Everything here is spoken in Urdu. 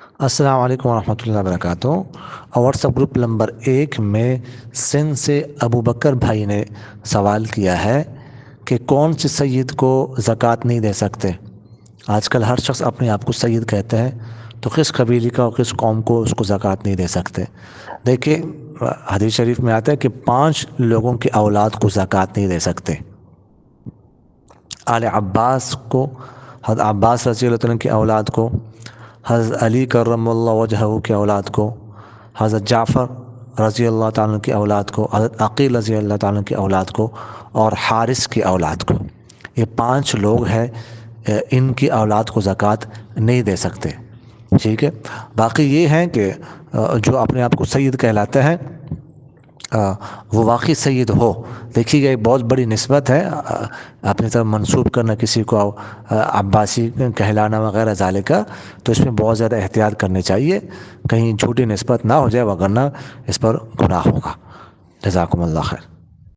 السلام علیکم ورحمۃ اللہ وبرکاتہ۔ واٹس ایپ گروپ نمبر 1 میں سندھ سے ابو بکر بھائی نے سوال کیا ہے کہ کون سے سید کو زکوٰۃ نہیں دے سکتے۔ آج کل ہر شخص اپنے آپ کو سید کہتا ہے، تو کس قبیلے کا اور کس قوم کو اس کو زکوٰۃ نہیں دے سکتے؟ دیکھیے، حدیث شریف میں آتا ہے کہ 5 لوگوں کی اولاد کو زکوٰۃ نہیں دے سکتے۔ آل عباس کو، حضرت عباس رضی اللہ عنہ کی اولاد کو، حضرت علی کرم اللہ وجہہ کی اولاد کو، حضرت جعفر رضی اللہ تعالیٰ کی اولاد کو، حضرت عقیل رضی اللہ تعالیٰ کی اولاد کو، اور حارث کی اولاد کو۔ یہ 5 لوگ ہیں، ان کی اولاد کو زکوٰۃ نہیں دے سکتے، ٹھیک ہے۔ باقی یہ ہیں کہ جو اپنے آپ کو سید کہلاتا ہے وہ واقعی سید ہو۔ دیکھیے گا، ایک بہت بڑی نسبت ہے اپنی طرف منسوب کرنا کسی کو، عباسی کہلانا وغیرہ ذالکہ، تو اس میں بہت زیادہ احتیاط کرنی چاہیے، کہیں جھوٹی نسبت نہ ہو جائے، وگرنہ اس پر گناہ ہوگا۔ جزاکم اللہ خیر۔